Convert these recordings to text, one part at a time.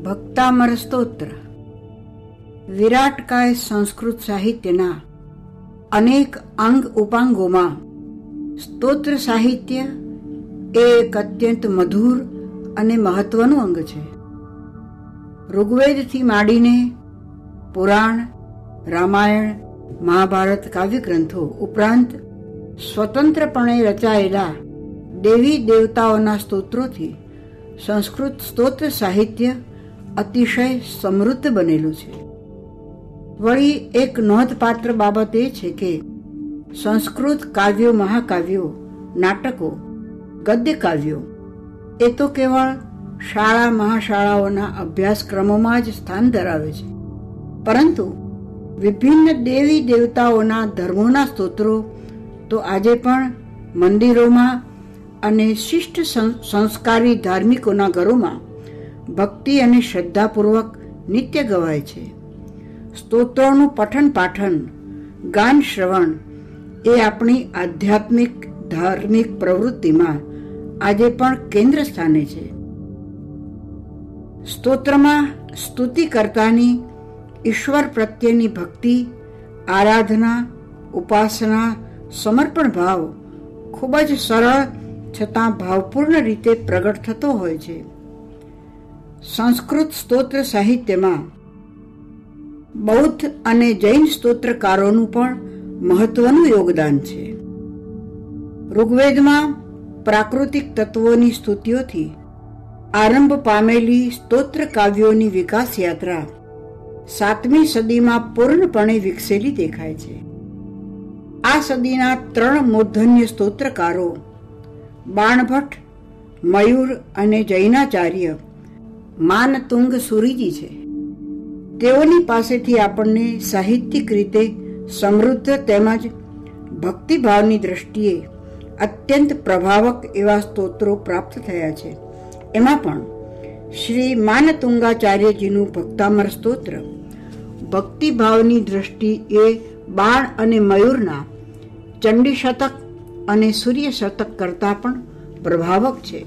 ભક્તામર સ્તોત્ર વિરાટકાય સંસ્કૃત સાહિત્યના અનેક અંગ ઉપાંગોમાં સ્તોત્ર સાહિત્ય એ એક અત્યંત મધુર અને મહત્વનું અંગ છે. ઋગ્વેદથી માંડીને પુરાણ, રામાયણ, મહાભારત કાવ્ય ગ્રંથો ઉપરાંત સ્વતંત્રપણે રચાયેલા દેવી દેવતાઓના સ્તોત્રોથી સંસ્કૃત સ્તોત્ર સાહિત્ય અતિશય સમૃદ્ધ બનેલું છે. વળી એક નોંધપાત્ર બાબત એ છે કે સંસ્કૃત કાવ્યો, મહાકાવ્યો, નાટકો, ગદ્ય કાવ્યો એ તો કેવળ શાળા મહાશાળાઓના અભ્યાસક્રમોમાં જ સ્થાન ધરાવે છે, પરંતુ વિભિન્ન દેવી દેવતાઓના ધર્મોના સ્તોત્રો તો આજે પણ મંદિરોમાં અને શિષ્ટ સંસ્કારી ધાર્મિકોના ઘરોમાં ભક્તિ અને શ્રદ્ધાપૂર્વક નિત્ય ગવાય છે. સ્તોત્રોનું પઠન પાઠન, ગાન શ્રવણ એ આપણી આધ્યાત્મિક ધાર્મિક પ્રવૃત્તિમાં આજે પણ કેન્દ્ર સ્થાને છે. સ્તોત્રમાં સ્તુતિ કરતાની ઈશ્વર પ્રત્યેની ભક્તિ, આરાધના, ઉપાસના, સમર્પણ ભાવ ખૂબ જ સરળ છતાં ભાવપૂર્ણ રીતે પ્રગટ થતો હોય છે. સંસ્કૃત સ્તોત્ર સાહિત્યમાં બૌદ્ધ અને જૈન સ્તોત્રકારોનું પણ મહત્વનું યોગદાન છે. ઋગ્વેદમાં પ્રાકૃતિક તત્વોની સ્તુતિઓથી આરંભ પામેલી સ્તોત્ર કાવ્યોની વિકાસ યાત્રા 7મી સદીમાં પૂર્ણપણે વિકસેલી દેખાય છે. આ સદીના 3 મૂર્ધન્ય સ્તોત્રકારો બાણભટ્ટ, મયુર અને જૈનાચાર્ય માનતુંગ સુરીજી છે. તેઓની પાસેથી આપણને સાહિત્યિક રીતે સમૃદ્ધ તેમજ ભક્તિભાવની દ્રષ્ટિએ અત્યંત પ્રભાવક એવા સ્તોત્રો પ્રાપ્ત થયા છે. એમાં પણ શ્રી માનતુંગાચાર્યજીનું ભક્તામર સ્તોત્ર ભક્તિભાવની દ્રષ્ટિએ બાણ અને મયુરના ચંડી શતક અને સૂર્ય શતક કરતાં પણ પ્રભાવક છે.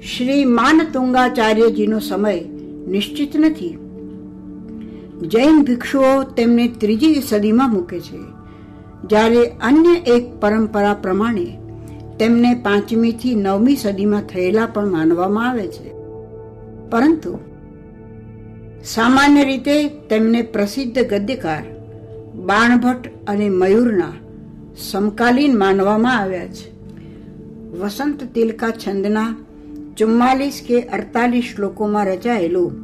શ્રી માનતુંગાચાર્યજીનો સમય નિશ્ચિત નથી. જૈન ભિક્ષુઓ તેમને 3જી સદીમાં મૂકે છે, જ્યારે અન્ય એક પરંપરા પ્રમાણે તેમને 5મી થી 9મી સદીમાં થયેલા પણ માનવામાં આવે છે. પરંતુ સામાન્ય રીતે તેમને પ્રસિદ્ધ ગદ્યકાર બાણભટ્ટ અને મયુરના સમકાલીન માનવામાં આવ્યા છે. વસંત તિલકા છંદના 44 કે 48 શ્લોકોમાં રચાયેલું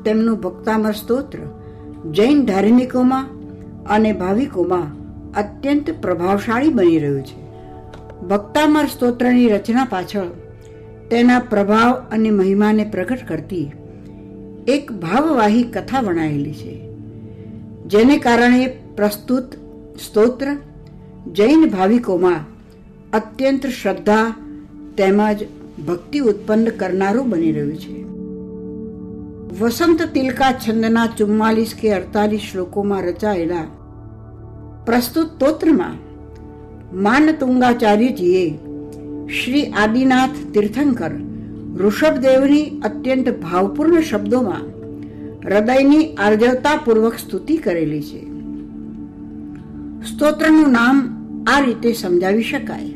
તેમનું ભક્તામર સ્તોત્ર જૈન ધાર્મિકોમાં અને ભાવિકોમાં અત્યંત પ્રભાવશાળી બની રહ્યું છે. ભક્તામર સ્તોત્રની રચના પાછળ તેના પ્રભાવ અને મહિમાને પ્રગટ કરતી એક ભાવવાહી કથા વણાયેલી છે, જેને કારણે પ્રસ્તુત સ્તોત્ર જૈન ભાવિકોમાં અત્યંત શ્રદ્ધા તેમજ ભક્તિ ઉત્પન્ન કરનારું બની રહ્યું છે. વસંત તિલકા છંદના 44 કે 48 શ્લોકોમાં રચાયેલા પ્રસ્તુત સ્તોત્રમાં માનતુંગાચાર્યજીએ શ્રી આદિનાથ તીર્થંકર ઋષભદેવની અત્યંત ભાવપૂર્ણ શબ્દોમાં હૃદયની આર્જવતાપૂર્વક સ્તુતિ કરેલી છે. સ્તોત્રનું નામ આ રીતે સમજાવી શકાય: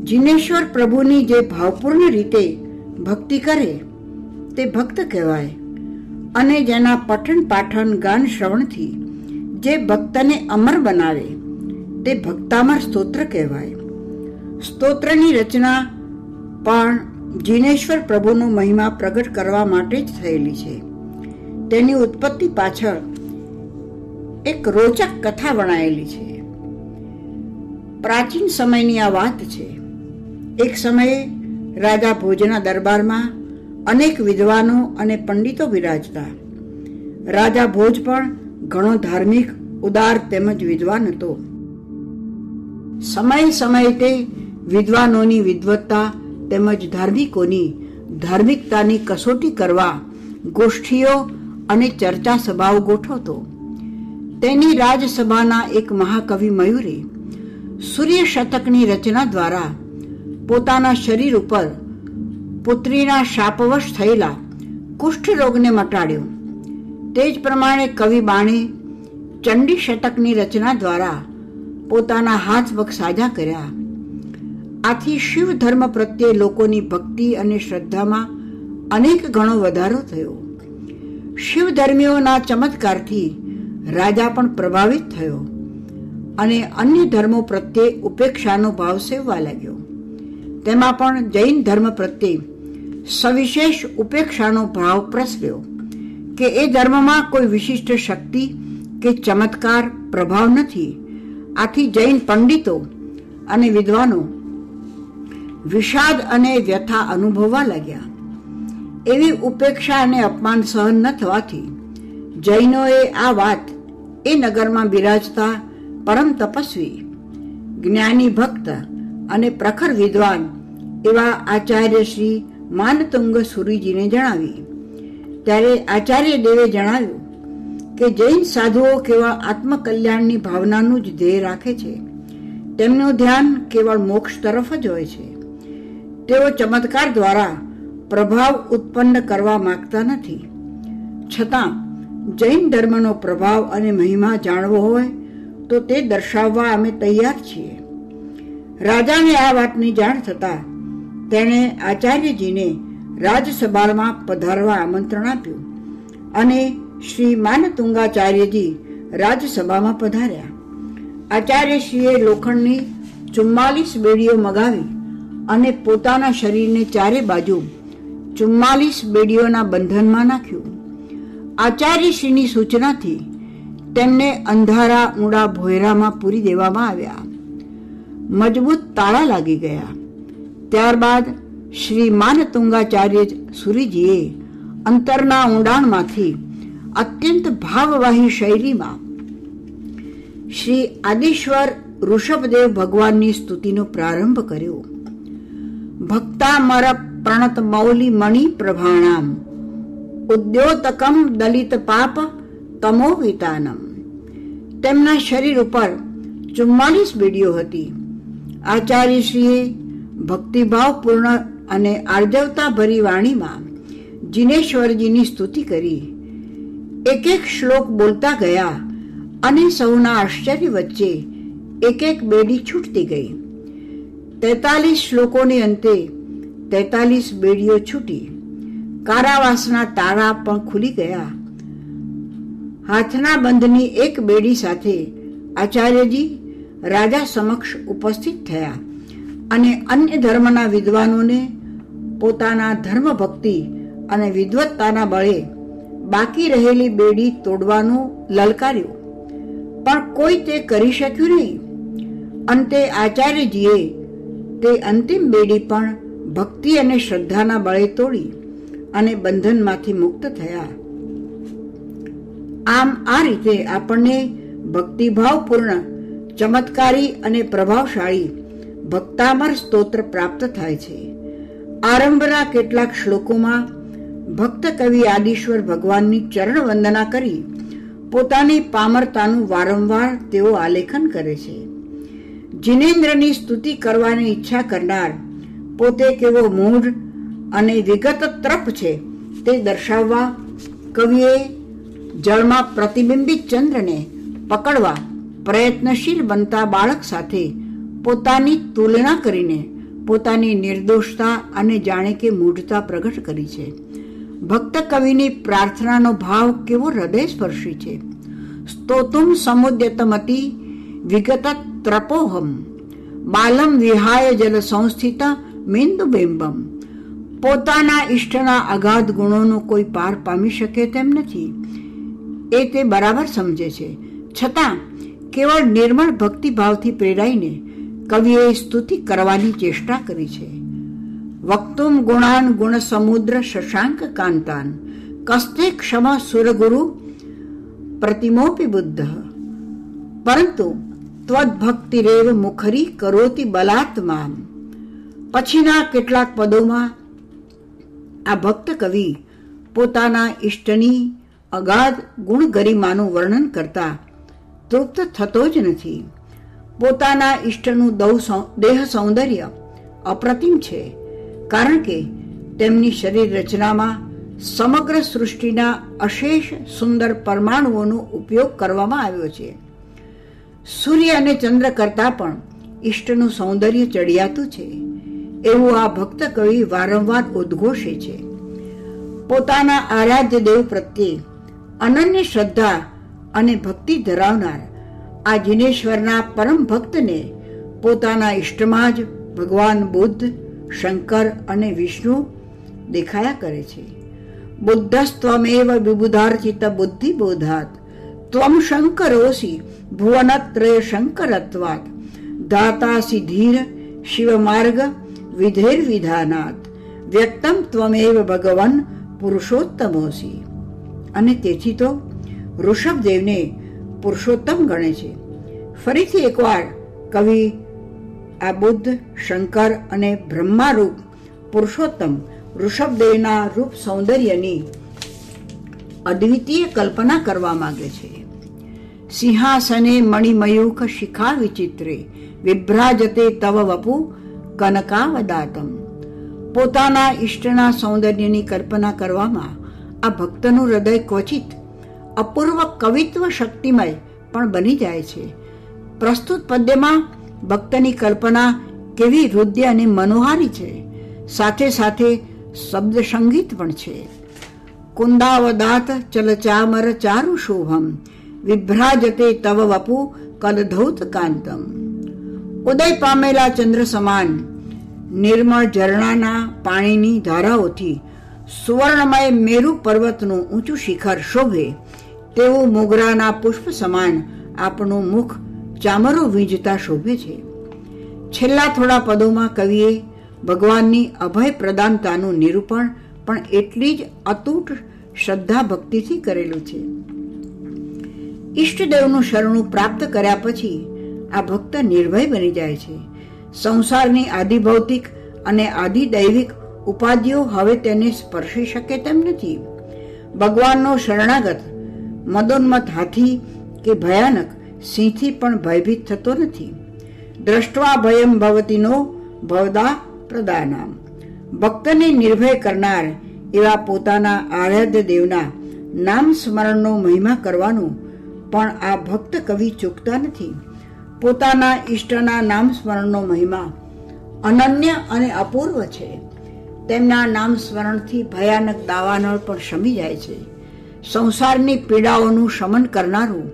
જિનેશ્વર પ્રભુની જે ભાવપૂર્ણ રીતે ભક્તિ કરે તે ભક્ત કહેવાય, અને જેના પઠન પાઠન ગાન શ્રવણથી જે ભક્તને અમર બનાવે તે ભક્તામર સ્તોત્ર કહેવાય. સ્તોત્રની રચના પણ જિનેશ્વર પ્રભુનો મહિમા પ્રગટ કરવા માટે જ થયેલી છે. તેની ઉત્પત્તિ પાછળ એક રોચક કથા વણાયેલી છે. પ્રાચીન સમયની આ વાત છે. એક સમયે રાજા ભોજના દરબારમાં અનેક વિદ્વાનો અને પંડિતો બિરાજતા. રાજા ભોજ પણ ઘણો ધાર્મિક, ઉદાર તેમજ વિદ્વાન હતો. સમય સમયે તે વિદ્વાનોની વિદ્વત્તા તેમજ ધાર્મિકોની ધાર્મિકતાની કસોટી કરવા ગોષ્ઠીઓ અને ચર્ચા સભાઓ ગોઠવતો. તેની રાજસભાના એક મહાકવિ મયુરે સૂર્ય શતકની રચના દ્વારા પોતાના શરીર ઉપર પુત્રીના શાપવશ થયેલા કુષ્ઠરોગને મટાડ્યો. તે જ પ્રમાણે કવિ બાણે ચંડી શતકની રચના દ્વારા પોતાના હાથ પગ સાજા કર્યા. આથી શિવ ધર્મ પ્રત્યે લોકોની ભક્તિ અને શ્રદ્ધામાં અનેક ગણો વધારો થયો. શિવ ધર્મીઓના ચમત્કારથી રાજા પણ પ્રભાવિત થયો અને અન્ય ધર્મો પ્રત્યે ઉપેક્ષાનો ભાવ સેવવા લાગ્યો. તેમાં પણ જૈન ધર્મ પ્રત્યે સવિશેષ ઉપેક્ષાનો ભાવ પ્રસર્યો કે એ ધર્મમાં કોઈ વિશિષ્ટ શક્તિ કે ચમત્કાર પ્રભાવ નથી. આથી જૈન પંડિતો અને વિદ્વાનો વિષાદ અને વ્યથા અનુભવવા લાગ્યા. એવી ઉપેક્ષા અને અપમાન સહન ન થવાથી જૈનોએ આ વાત એ નગરમાં બિરાજતા પરમ તપસ્વી, જ્ઞાની ભક્ત અને પ્રખર વિદ્વાન એવા આચાર્ય શ્રી માનતુંગ સુરીજીને જણાવી. ત્યારે આચાર્ય દેવે જણાવ્યું કે જૈન સાધુઓ કેવળ આત્મકલ્યાણની ભાવનાનું જ ધ્યેય રાખે છે. તેમનું ધ્યાન કેવળ મોક્ષ તરફ જ હોય છે. તેઓ ચમત્કાર દ્વારા પ્રભાવ ઉત્પન્ન કરવા માંગતા નથી. છતાં જૈન ધર્મનો પ્રભાવ અને મહિમા જાણવો હોય તો તે દર્શાવવા અમે તૈયાર છીએ. રાજાને આ વાતની જાણ થતા તેણે આચાર્યજીને રાજસભામાં પધારવા આમંત્રણ આપ્યું અને શ્રી માનતુંગાચાર્યજી રાજસભામાં પધાર્યા. આચાર્યશ્રીએ લોખંડની 44 બેડીઓ મગાવી અને પોતાના શરીરને ચારે બાજુ 44 બેડીઓના બંધનમાં નાખ્યું. આચાર્યશ્રીની સૂચનાથી તેમને અંધારા ઊંડા ભોયરામાં પૂરી દેવામાં આવ્યા. મજબૂત તાળા લાગી ગયા. ત્યારબાદ શ્રી માનતુંગાચાર્ય સુરીજીએ અંતરના ઊંડાણમાંથી અત્યંત ભાવવાહી શૈલીમાં શ્રી આદિશ્વર ઋષભદેવ ભગવાનની સ્તુતિનો પ્રારંભ કર્યો. ભક્તામર પ્રણત મૌલી મણિ પ્રભાણામ ઉદ્યોતકમ દલિત પાપ તમોવિતાનમ. તેમના શરીર ઉપર 44 બેડીઓ હતી. આચાર્યશ્રીએ ભક્તિભાવપૂર્ણ અને આર્જવતા ભરી વાણીમાં જિનેશ્વરજીની સ્તુતિ કરી. એક એક શ્લોક બોલતા ગયા અને સૌના આશ્ચર્ય વચ્ચે એક એક બેડી છૂટતી ગઈ. 43 શ્લોકોની અંતે 43 બેડીઓ છૂટી. કારાવાસના તાળા પણ ખુલી ગયા. હાથના બંધની એક બેડી સાથે આચાર્યજી રાજા સમક્ષ ઉપસ્થિત થયા અને અન્ય ધર્મના વિદ્વાનોને પોતાના ધર્મ ભક્તિ અને વિદ્વત્તાના બળે બાકી રહેલી બેડી તોડવાનું લલકાર્યું, પણ કોઈ તે કરી શક્યું નહીં. અંતે આચાર્યજીએ તે અંતિમ બેડી પણ ભક્તિ અને શ્રદ્ધાના બળે તોડી અને બંધનમાંથી મુક્ત થયા. આમ આ રીતે આપણને ભક્તિભાવપૂર્ણ, ચમત્કારી અને પ્રભાવશાળી ભક્તામર સ્તોત્ર પ્રાપ્ત થાય છે. આરંભના કેટલાક શ્લોકોમાં ભક્ત કવિ આદિશ્વર ભગવાનની ચરણ વંદના કરી પોતાની પામરતાનું વારંવાર તેઓ આલેખન કરે છે. જિનેન્દ્રની સ્તુતિ કરવાની ઈચ્છા કરનાર પોતે કેવો મૂઢ અને વિગત ત્રપ છે તે દર્શાવવા કવિએ જળમાં પ્રતિબિંબિત ચંદ્રને પકડવા પ્રયત્નશીલ બનતા બાળક સાથે પોતાની તુલના કરીને પોતાની નિર્દોષતા અને જાણે કે મૂઢતા પ્રગટ કરી છે. ભક્ત કવિની પ્રાર્થનાનો ભાવ કેવો હૃદયસ્પર્શી છે. સ્તોતુમ સમુદ્યતમતિ વિગત ત્રપોહમ બાલમ વિહાય જલ સંસ્થિત મેન્દુબિંબમ. પોતાના ઈષ્ટના અગાધ ગુણોનો કોઈ પાર પામી શકે તેમ નથી એ તે બરાબર સમજે છે. છતાં કેવળ નિર્મળ ભક્તિભાવથી પ્રેરાઈને કવિએ સ્તુતિ કરવાની ચેષ્ટા કરી છે. વક્તુમ ગુણાન ગુણ સમુદ્ર શશાંક કાંતાન કસ્તે ક્ષમ સુરગુરુ પ્રતિમોપી બુદ્ધ. પરંતુ ત્વદ્ભક્તિરેવ મુખરી કરોતિ બલાત્મા. પછીના કેટલાક પદોમાં આ ભક્ત કવિ પોતાના ઈષ્ટની અગાધ ગુણ ગરિમાનું વર્ણન કરતા તૃપ્ત થતો જ નથી. પોતાના ઈષ્ટનું દેહ સૌંદર્ય અપ્રતિમ છે, કારણ કે તેમની શરીર રચનામાં સમગ્ર સૃષ્ટિના અશેષ સુંદર પરમાણુઓનો ઉપયોગ કરવામાં આવ્યો છે. સૂર્ય અને ચંદ્ર કરતાં પણ ઈષ્ટનું સૌંદર્ય ચડિયાતું છે એવું આ ભક્ત કવિ વારંવાર ઉદ્ઘોષે છે. પોતાના આરાધ્ય દેવ પ્રત્યે અનન્ય શ્રદ્ધા અને ભક્તિ ધરાવનાર આ જિનેશ્વરના પરમ ભક્તને પોતાના ઈષ્ટમાં જ ભગવાન બુદ્ધ, શંકર અને વિષ્ણુ દેખાયા કરે છે. બુદ્ધસ્ત્વમેવ વિબુધાર્ચિત બુદ્ધિ બોધાત ત્વમ શંકરોસી ભુવનત્રય શંકરત્વાત દાતાસી ધીર શિવ માર્ગ વિધેર વિધાનાત વ્યક્તમ ત્વમેવ ભગવન પુરુષોત્તમોસી. અને તેથી તો ઋષભદેવને પુરુષોત્તમ ગણે છે. ફરીથી એકવાર કવિ આ બુદ્ધ, શંકર અને બ્રહ્મારૂપ પુરુષોત્તમ ઋષભદેવના રૂપ સૌંદર્યની અદ્વિતીય કલ્પના કરવા માંગે છે. સિંહાસને મણિમયુખ શિખા વિચિત્રે વિભ્રાજતે તવ વપુ કનકાવદાતમ. પોતાના ઈષ્ટના સૌંદર્યની કલ્પના કરવામાં આ ભક્તનું હૃદય ક્વચિત અપૂર્વ કવિત્વ શક્તિમય પણ બની જાય છે. પ્રસ્તુત પદ્યમાં ભક્તની કલ્પના કેવી હૃદય અને મનોહારી છે, સાથે સાથે શબ્દ સંગીત પણ છે. કુંદાવદાત ચલચામર ચારુ શોભમ વિભ્રાજતે તવ વપુ કલધૌત કાંતમ. ઉદય પામેલા ચંદ્ર સમાન નિર્મળ ઝરણાના પાણીની ધારાઓથી સુવર્ણમય મેરુ પર્વતનું ઊંચું શિખર શોભે તેવું મોગરાના પુષ્પ સમાન આપણું મુખ ચામરો વીંજતા શોભે છે. છેલ્લા થોડા પદોમાં કવિએ ભગવાનની અભય પ્રદાનતાનું નિરૂપણ પણ એટલી જ અતૂટ શ્રદ્ધા ભક્તિથી કરેલું છે. ઈષ્ટદેવનું શરણું પ્રાપ્ત કર્યા પછી આ ભક્ત નિર્ભય બની જાય છે. સંસારની આદિભૌતિક અને આદિદૈવિક ઉપાધિઓ હવે તેને સ્પર્શી શકે તેમ નથી. ભગવાનનો શરણાગત મદોન્મત હાથી કે ભયાનક સિંહથી પણ ભયભીત થતો નથી. દ્રષ્ટવા ભયમ ભવતીનો ભવદા પ્રદાનામ. ભક્તને નિર્ભય કરનાર એવા પોતાના આરાધ્ય દેવના નામ સ્મરણનો મહિમા કરવાનું પણ આ ભક્ત કવિ ચૂકતા નથી. પોતાના ઈષ્ટના નામ સ્મરણનો મહિમા અનન્ય અને અપૂર્વ છે. તેમના નામ સ્મરણથી ભયાનક દાવાનળ પણ શમી જાય છે. સંસારની પીડાઓનું શમન કરનારું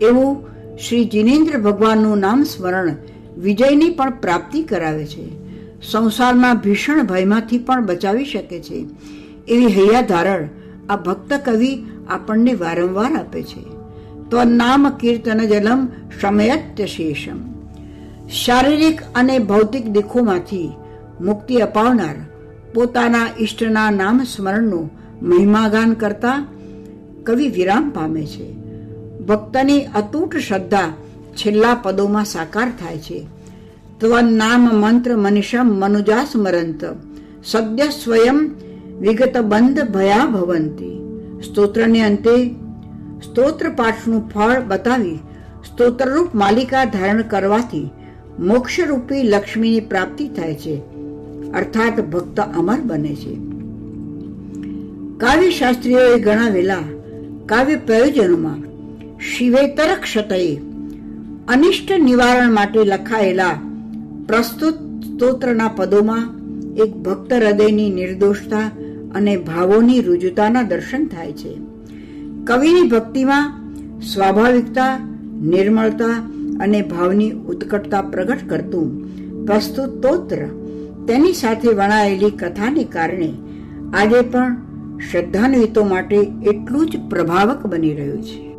એવું શ્રી જિનેન્દ્ર ભગવાનનું નામ સ્મરણ વિજયની પણ પ્રાપ્તિ કરાવે છે. સંસારના ભીષણ ભયમાંથી પણ બચાવી શકે છે એવી હૈયાધારણ આ ભક્ત કવિ આપણને વારંવાર આપે છે. તો નામ કીર્તન જલમ શમયત્ય શેષમ. શારીરિક અને ભૌતિક દુઃખોમાંથી મુક્તિ અપાવનાર પોતાના ઈષ્ટના નામ સ્મરણનું મહિમાગાન કરતા કવિ વિરામ પામે છે. ભક્તની અતૂટ શ્રદ્ધા છેલ્લા પદોમાં સાકાર થાય છે. ત્વન્નામ મંત્ર મનિષમ મનુજા સ્મરંત સદ્ય સ્વયં વિગત બંધ ભયા ભવંતી. સ્તોત્રને અંતે સ્તોત્ર પાઠનું ફળ બતાવી સ્તોત્રરૂપ માલિકા ધારણ કરવાથી મોક્ષરૂપી લક્ષ્મીની પ્રાપ્તિ થાય છે, અર્થાત ભક્ત અમર બને છે. કાવ્ય શાસ્ત્રીઓએ ગણાવેલા કાવ્ય પ્રયોજનોમાં શિવેતર ક્ષતયે અનિષ્ટ નિવારણ માટે લખાયેલા પ્રસ્તુત સ્તોત્રના પદોમાં એક ભક્ત હૃદયની નિર્દોષતા અને ભાવોની રુજુતાના દર્શન થાય છે. કવિની ભક્તિમાં સ્વાભાવિકતા, નિર્મળતા અને ભાવની ઉત્કટતા પ્રગટ કરતું પ્રસ્તુત સ્તોત્ર તેની સાથે વણાયેલી કથાને કારણે આજે પણ શ્રદ્ધાન્વિતો માટે એટલું જ પ્રભાવક બની રહ્યું છે.